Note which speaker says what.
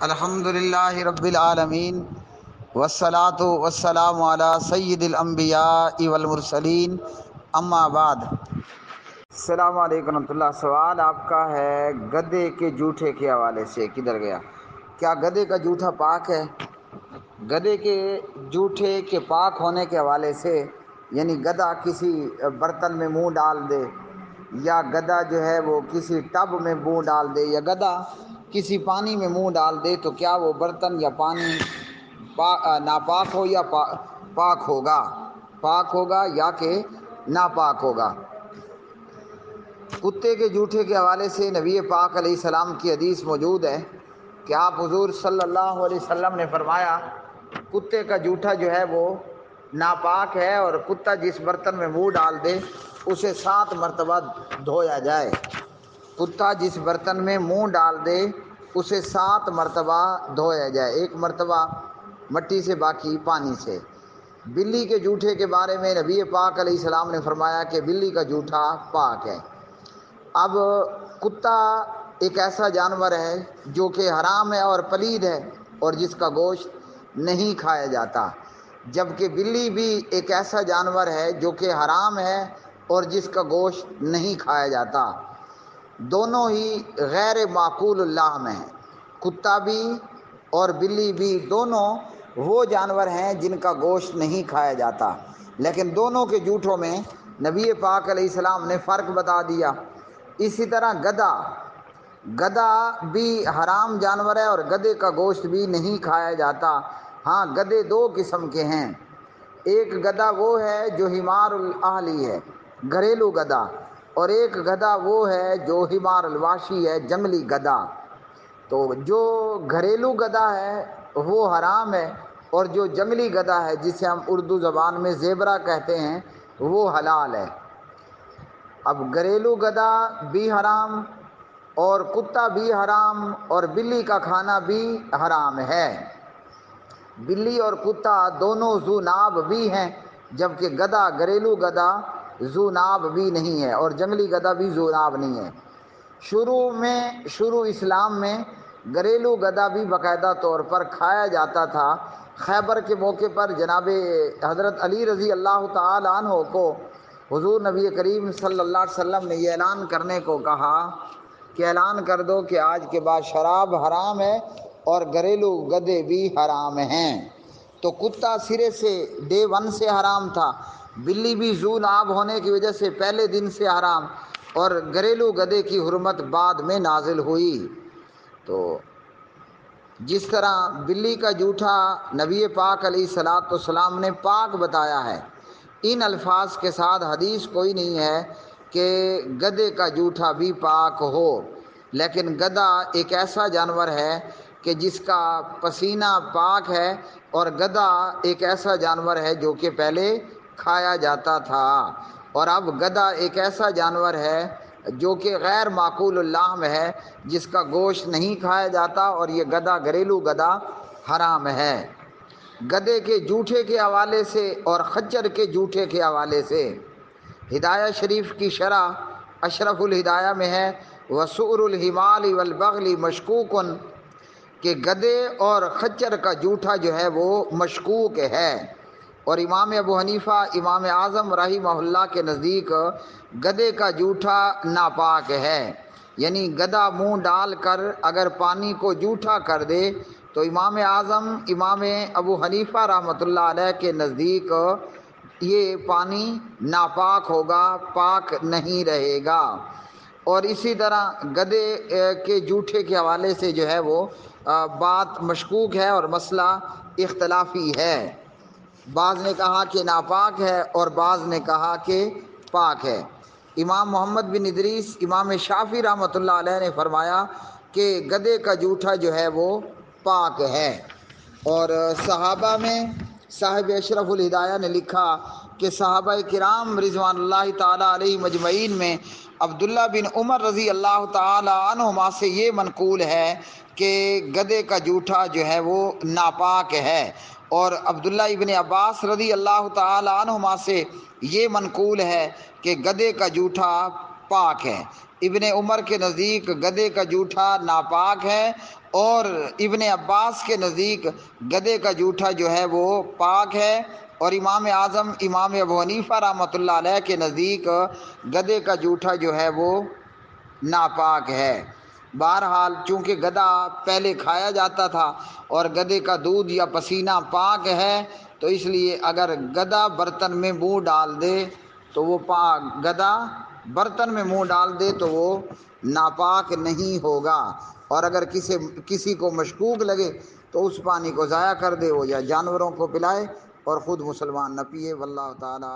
Speaker 1: الحمدللہ رب العالمین والصلاة والسلام علی سید الانبیاء والمرسلین اما بعد۔ السلام علیکم ورحمۃ اللہ۔ سوال آپ کا ہے گدھے کے جوٹھے کے حوالے سے، کدھر گیا؟ کیا گدھے کا جوٹھا پاک ہے؟ گدھے کے جوٹھے کے پاک ہونے کے حوالے سے یعنی گدھا کسی برتن میں منہ ڈال دے، یا گدھا جو ہے وہ کسی ٹب میں منہ ڈال دے، یا گدھا کسی پانی میں منہ ڈال دے، تو کیا وہ برتن یا پانی ناپاک ہو یا پاک ہوگا؟ پاک ہوگا یا کہ ناپاک ہوگا؟ کتے کے جوٹھے کے حوالے سے نبی پاک علیہ السلام کی حدیث موجود ہے کہ آپ حضور صلی اللہ علیہ وسلم نے فرمایا کتے کا جوٹھا جو ہے وہ ناپاک ہے، اور کتا جس برتن میں منہ ڈال دے اسے 7 مرتبہ دھویا جائے۔ کتا جس برتن میں منہ ڈال دے اسے 7 مرتبہ دھویا جائے، 1 مرتبہ مٹی سے باقی پانی سے۔ بلی کے جوٹھے کے بارے میں نبی پاک علیہ السلام نے فرمایا کہ بلی کا جوٹھا پاک ہے۔ اب کتا ایک ایسا جانور ہے جو کہ حرام ہے اور پلید ہے، اور جس کا گوشت نہیں کھایا جاتا، جبکہ بلی بھی ایک ایسا جانور ہے جو کہ حرام ہے اور جس کا گوشت نہیں کھایا جاتا۔ دونوں ہی غیر معقول اللحم ہیں، کتا بھی اور بلی بھی دونوں وہ جانور ہیں جن کا گوشت نہیں کھایا جاتا، لیکن دونوں کے جوٹھوں میں نبی پاک علیہ السلام نے فرق بتا دیا۔ اسی طرح گدھا بھی حرام جانور ہے اور گدھے کا گوشت بھی نہیں کھایا جاتا۔ ہاں، گدھے 2 قسم کے ہیں، ایک گدھا وہ ہے جو حمار الاہلی ہے، گھریلو گدھا، اور ایک گدھا وہ ہے جو حمار الواشی ہے، جنگلی گدھا۔ تو جو گھریلو گدھا ہے وہ حرام ہے، اور جو جنگلی گدھا ہے جسے ہم اردو زبان میں زیبرا کہتے ہیں وہ حلال ہے۔ اب گھریلو گدھا بھی حرام اور کتا بھی حرام اور بلی کا کھانا بھی حرام ہے۔ بلی اور کتا دونوں ذو ناب بھی ہیں، جبکہ گدھا گھریلو گدھا ذو ناب بھی نہیں ہے، اور جنگلی گدھا بھی ذو ناب نہیں ہے۔ شروع اسلام میں گھریلو گدھا بھی باقاعدہ طور پر کھایا جاتا تھا۔ خیبر کے موقع پر جناب حضرت علی رضی اللہ تعالی عنہ کو حضور نبی کریم صلی اللہ علیہ وسلم نے یہ اعلان کرنے کو کہا کہ اعلان کر دو کہ آج کے بعد شراب حرام ہے اور گھریلو گدھے بھی حرام ہیں۔ تو کتا سرے سے ڈے 1 سے حرام تھا، بلی بھی ذو ناب ہونے کی وجہ سے پہلے دن سے حرام، اور گھریلو گدھے کی حرمت بعد میں نازل ہوئی۔ تو جس طرح بلی کا جوٹھا نبی پاک علیہ الصلوۃ والسلام نے پاک بتایا ہے، ان الفاظ کے ساتھ حدیث کوئی نہیں ہے کہ گدھے کا جوٹھا بھی پاک ہو، لیکن گدھا ایک ایسا جانور ہے کہ جس کا پسینہ پاک ہے، اور گدھا ایک ایسا جانور ہے جو کہ پہلے کھایا جاتا تھا، اور اب گدھا ایک ایسا جانور ہے جو کہ غیر معقول اللحم ہے، جس کا گوشت نہیں کھایا جاتا، اور یہ گدھا گھریلو گدھا حرام ہے۔ گدھے کے جوٹھے کے حوالے سے اور خچر کے جوٹھے کے حوالے سے ہدایہ شریف کی شرح اشرف الہدایہ میں ہے وَسُؤْرُ الْحِمَالِ وَالْبَغْلِ مشکوکن، کہ گدھے اور خچر کا جوٹھا جو ہے وہ مشکوک ہے، اور امام ابو حنیفہ امام اعظم رحمہ اللہ کے نزدیک گدھے کا جوٹھا ناپاک ہے، یعنی گدھا منہ ڈال کر اگر پانی کو جوٹھا کر دے تو امام اعظم امام ابو حنیفہ رحمۃ اللہ علیہ کے نزدیک یہ پانی ناپاک ہوگا، پاک نہیں رہے گا۔ اور اسی طرح گدھے کے جوٹھے کے حوالے سے جو ہے وہ بات مشکوک ہے اور مسئلہ اختلافی ہے، بعض نے کہا کہ ناپاک ہے اور بعض نے کہا کہ پاک ہے۔ امام محمد بن ادریس امام شافعی رحمۃ اللہ علیہ نے فرمایا کہ گدھے کا جوٹھا جو ہے وہ پاک ہے، اور صحابہ میں صاحب اشرف الہدایہ نے لکھا کہ صحابہ کرام رضوان اللہ تعالی علیہ مجمعین میں عبداللہ بن عمر رضی اللہ تعالی عنہما سے یہ منقول ہے کہ گدھے کا جوٹھا جو ہے وہ ناپاک ہے، اور عبداللہ ابن عباس رضی اللہ تعالی عنہما سے یہ منقول ہے کہ گدھے کا جوٹھا پاک ہے۔ ابن عمر کے نزدیک گدھے کا جوٹھا ناپاک ہے، اور ابن عباس کے نزدیک گدھے کا جوٹھا جو ہے وہ پاک ہے، اور امام اعظم امام ابو حنیفہ رحمۃ اللہ علیہ کے نزدیک گدھے کا جوٹھا جو ہے وہ ناپاک ہے۔ بہرحال چونکہ گدھا پہلے کھایا جاتا تھا اور گدھے کا دودھ یا پسینہ پاک ہے، تو اس لیے اگر گدھا برتن میں منہ ڈال دے تو وہ پاک، گدھا برتن میں منہ ڈال دے تو وہ ناپاک نہیں ہوگا، اور اگر کسی کو مشکوک لگے تو اس پانی کو ضائع کر دے، وہ یا جانوروں کو پلائے اور خود مسلمان نہ پیے۔ واللہ تعالی